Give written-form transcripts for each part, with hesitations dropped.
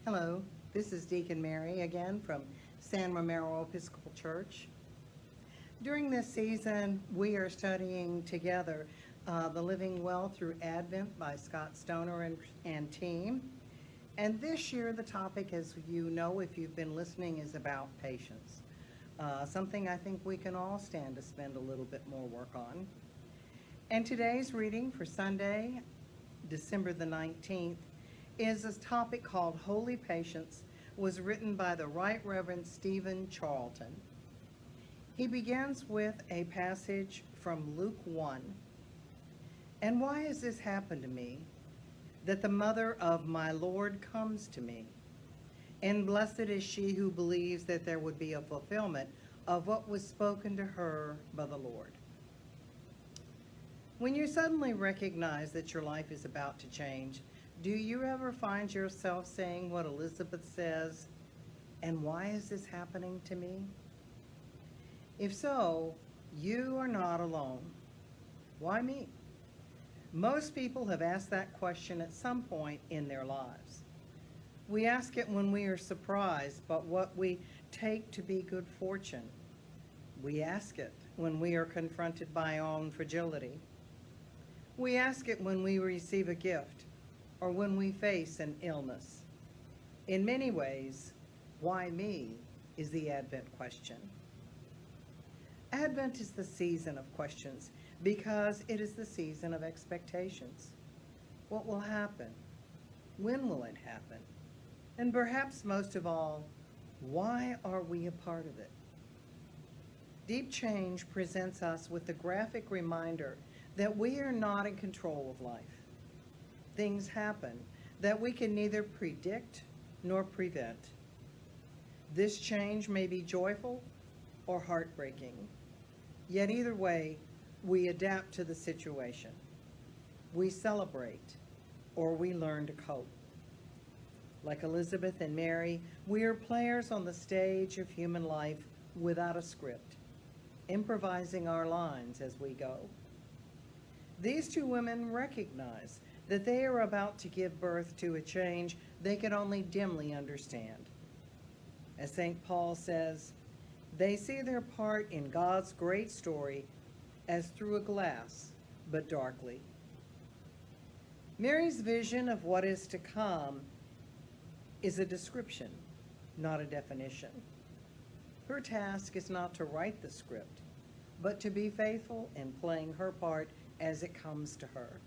Hello, this is Deacon Mary again from San Romero Episcopal Church. During this season, we are studying together The Living Well Through Advent by Scott Stoner and team. And this year, the topic, as you know if you've been listening, is about patience. Something I think we can all stand to spend a little bit more work on. And today's reading for Sunday, December the 19th, is a topic called Holy Patience, was written by the Right Reverend Stephen Charlton. He begins with a passage from Luke 1. And why has this happened to me, that the mother of my Lord comes to me? And blessed is she who believes that there would be a fulfillment of what was spoken to her by the Lord. When you suddenly recognize that your life is about to change, do you ever find yourself saying what Elizabeth says, and why is this happening to me? If so, you are not alone. Why me? Most people have asked that question at some point in their lives. We ask it when we are surprised by what we take to be good fortune. We ask it when we are confronted by our own fragility. We ask it when we receive a gift or when we face an illness. In many ways, why me is the Advent question. Advent is the season of questions because it is the season of expectations. What will happen? When will it happen? And perhaps most of all, why are we a part of it? Deep change presents us with the graphic reminder that we are not in control of life. Things happen that we can neither predict nor prevent. This change may be joyful or heartbreaking, yet either way, we adapt to the situation. We celebrate or we learn to cope. Like Elizabeth and Mary, we are players on the stage of human life without a script, improvising our lines as we go. These two women recognize that they are about to give birth to a change they can only dimly understand. As St. Paul says, they see their part in God's great story as through a glass, but darkly. Mary's vision of what is to come is a description, not a definition. Her task is not to write the script, but to be faithful in playing her part as it comes to her.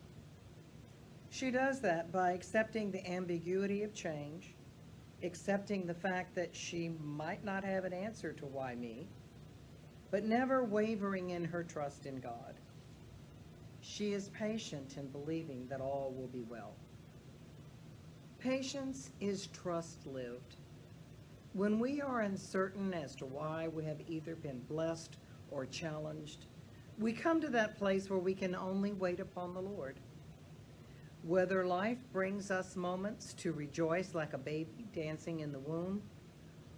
She does that by accepting the ambiguity of change, accepting the fact that she might not have an answer to why me, but never wavering in her trust in God. She is patient in believing that all will be well. Patience is trust lived. When we are uncertain as to why we have either been blessed or challenged, we come to that place where we can only wait upon the Lord. Whether life brings us moments to rejoice like a baby dancing in the womb,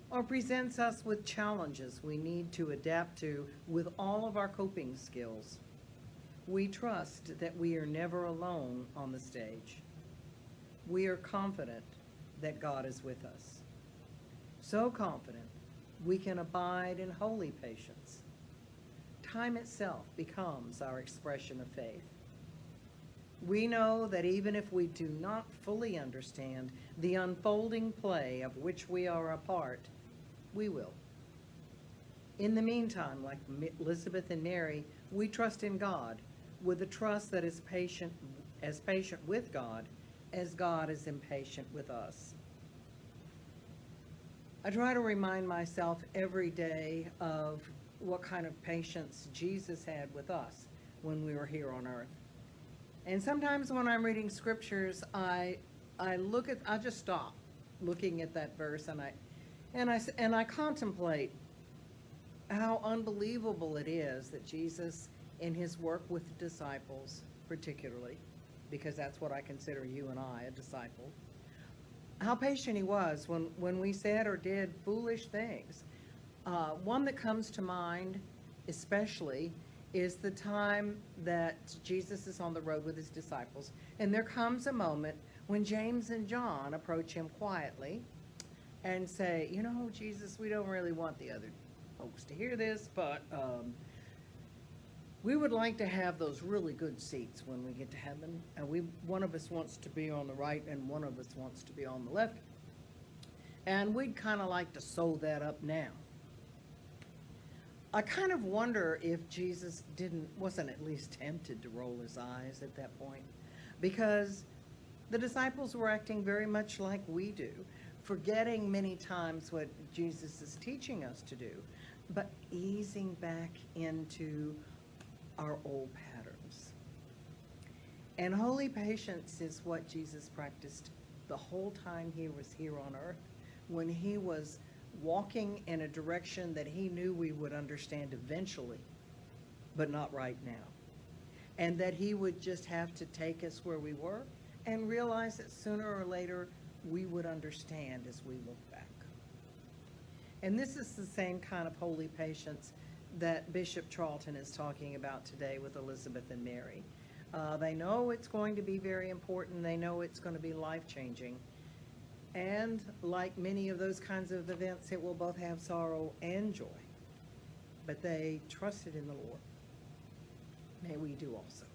or presents us with challenges we need to adapt to with all of our coping skills, we trust that we are never alone on the stage. We are confident that God is with us. So confident we can abide in holy patience. Time itself becomes our expression of faith. We know that even if we do not fully understand the unfolding play of which we are a part, we will. In the meantime, like Elizabeth and Mary, we trust in God with a trust that is patient with God as God is impatient with us. I try to remind myself every day of what kind of patience Jesus had with us when we were here on earth. And sometimes when I'm reading scriptures, I just stop looking at that verse and I contemplate how unbelievable it is that Jesus, in his work with disciples, particularly, because that's what I consider you and I, a disciple, how patient he was when we said or did foolish things. One that comes to mind especially is the time that Jesus is on the road with his disciples, and there comes a moment when James and John approach him quietly and say, you know, Jesus, we don't really want the other folks to hear this, but we would like to have those really good seats when we get to heaven, and one of us wants to be on the right and one of us wants to be on the left, and we'd kind of like to sew that up now. I kind of wonder if Jesus wasn't at least tempted to roll his eyes at that point, because the disciples were acting very much like we do, forgetting many times what Jesus is teaching us to do, but easing back into our old patterns. And holy patience is what Jesus practiced the whole time he was here on earth, when he was walking in a direction that he knew we would understand eventually, but not right now. And that he would just have to take us where we were and realize that sooner or later we would understand as we look back. And this is the same kind of holy patience that Bishop Charlton is talking about today with Elizabeth and Mary. They know it's going to be very important. They know it's going to be life-changing. And like many of those kinds of events, it will both have sorrow and joy. But they trusted in the Lord. May we do also.